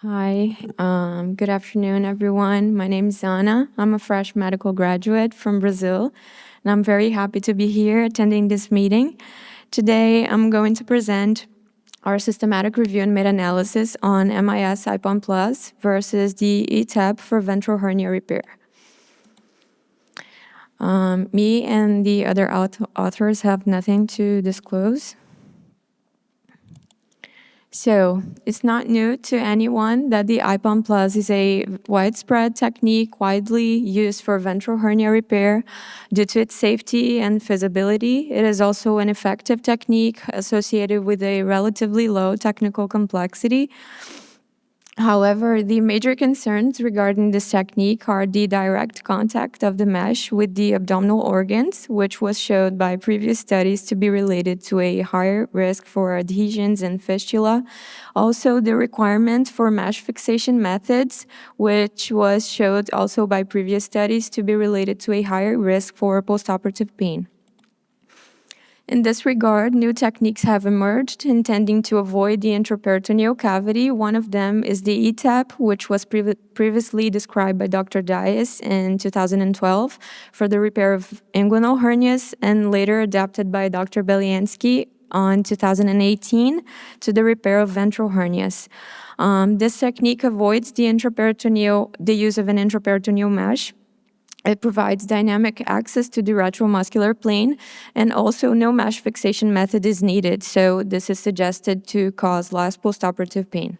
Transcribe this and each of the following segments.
Hi, good afternoon, everyone. My name is Ana. I'm a fresh medical graduate from Brazil, and I'm very happy to be here attending this meeting. Today, I'm going to present our systematic review and meta-analysis on MIS IPOM Plus versus the e-TEP for ventral hernia repair. Me and the other authors have nothing to disclose. So it's not new to anyone that the IPOM Plus is a widespread technique widely used for ventral hernia repair due to its safety and feasibility. It is also an effective technique associated with a relatively low technical complexity. However, the major concerns regarding this technique are the direct contact of the mesh with the abdominal organs, which was showed by previous studies to be related to a higher risk for adhesions and fistula. Also, the requirement for mesh fixation methods, which was showed also by previous studies to be related to a higher risk for postoperative pain. In this regard, new techniques have emerged intending to avoid the intraperitoneal cavity. One of them is the e-TEP, which was previously described by Dr. Dias in 2012 for the repair of inguinal hernias and later adapted by Dr. Beliansky in 2018 to the repair of ventral hernias. This technique avoids the use of an intraperitoneal mesh. It provides dynamic access to the retromuscular plane, and also no mesh fixation method is needed, so this is suggested to cause less postoperative pain.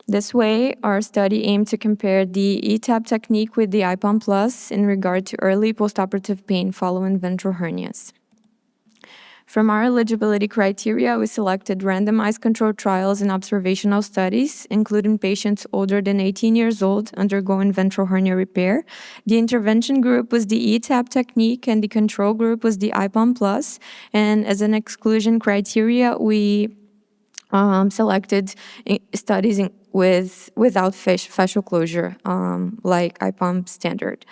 This way, our study aimed to compare the e-TEP technique with the IPOM Plus in regard to early postoperative pain following ventral hernias. From our eligibility criteria, we selected randomized controlled trials and observational studies, including patients older than 18 years old undergoing ventral hernia repair. The intervention group was the e-TEP technique, and the control group was the IPOM Plus. And as an exclusion criteria, we selected studies without fascial closure, like IPOM standard.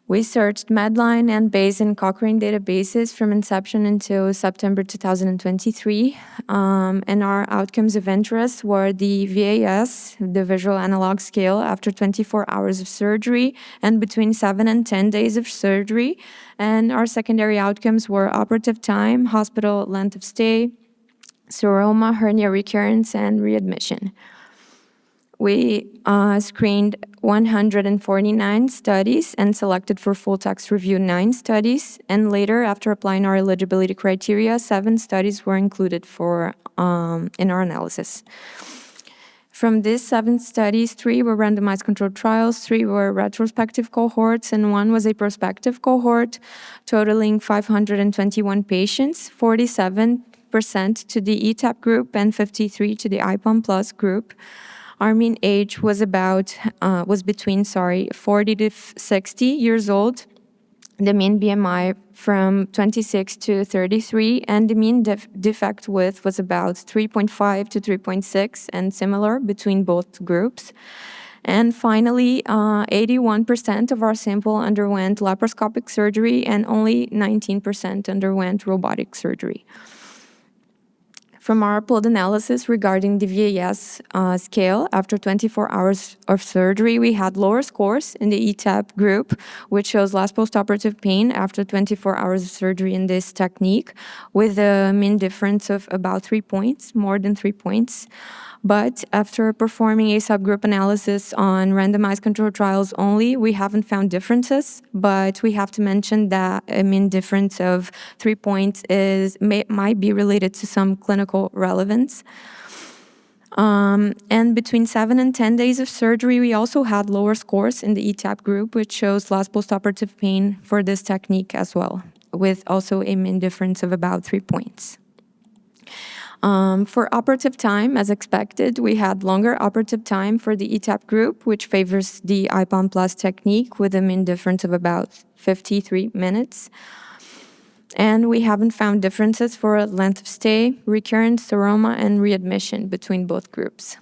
We searched Medline and Bayes and Cochrane databases from inception until September 2023, and our outcomes of interest were the VAS, the Visual Analog Scale, after 24 hours of surgery and between 7 and 10 days of surgery. And our secondary outcomes were operative time, hospital length of stay, seroma, hernia recurrence, and readmission. We screened 149 studies and selected for full text review 9 studies. And later, after applying our eligibility criteria, 7 studies were included in our analysis. From these 7 studies, 3 were randomized controlled trials, 3 were retrospective cohorts, and 1 was a prospective cohort, totaling 521 patients, 47% to the e-TEP group and 53% to the IPOM Plus group. Our mean age was between 40 to 60 years old. The mean BMI from 26 to 33, and the mean defect width was about 3.5 to 3.6, and similar between both groups. And finally, 81% of our sample underwent laparoscopic surgery, and only 19% underwent robotic surgery. From our pooled analysis regarding the VAS scale, after 24 hours of surgery, we had lower scores in the e-TEP group, which shows less postoperative pain after 24 hours of surgery in this technique, with a mean difference of about 3 points, more than 3 points. But after performing a subgroup analysis on randomized controlled trials only, we haven't found differences, but we have to mention that a mean difference of 3 points might be related to some clinical relevance. And between 7 and 10 days of surgery, we also had lower scores in the e-TEP group, which shows less postoperative pain for this technique as well, with also a mean difference of about 3 points. For operative time, as expected, we had longer operative time for the e-TEP group, which favors the IPOM Plus technique with a mean difference of about 53 minutes. And we haven't found differences for length of stay, recurrence, seroma, and readmission between both groups.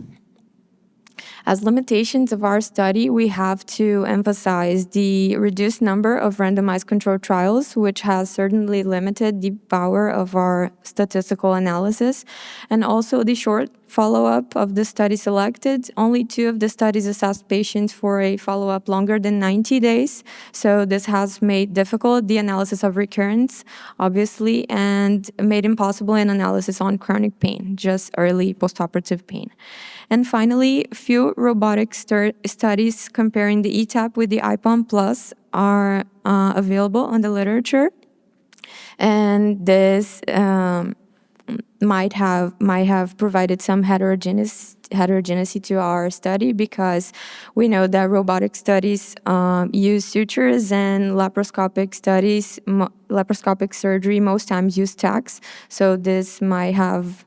As limitations of our study, we have to emphasize the reduced number of randomized controlled trials, which has certainly limited the power of our statistical analysis, and also the short follow-up of the study selected. Only 2 of the studies assessed patients for a follow-up longer than 90 days, so this has made difficult the analysis of recurrence, obviously, and made impossible an analysis on chronic pain, just early postoperative pain. And finally, few robotic studies comparing the e-TEP with the IPOM Plus are available on the literature, and this might have provided some heterogeneity to our study, because we know that robotic studies use sutures, and laparoscopic studies, laparoscopic surgery most times use tacks. So this might have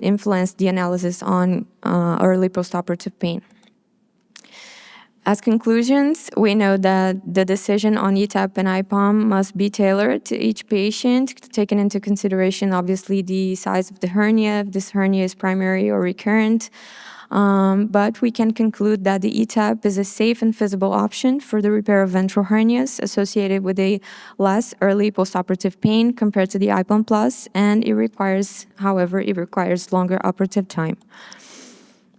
influenced the analysis on early postoperative pain. As conclusions, we know that the decision on e-TEP and IPOM must be tailored to each patient, taking into consideration, obviously, the size of the hernia, if this hernia is primary or recurrent. But we can conclude that the e-TEP is a safe and feasible option for the repair of ventral hernias associated with a less early postoperative pain compared to the IPOM Plus, and however, it requires longer operative time.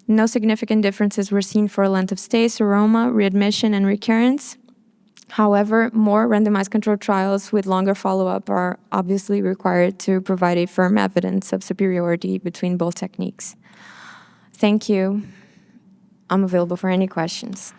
No significant differences were seen for length of stay, seroma, readmission, and recurrence. However, more randomized controlled trials with longer follow-up are obviously required to provide a firm evidence of superiority between both techniques. Thank you. I'm available for any questions.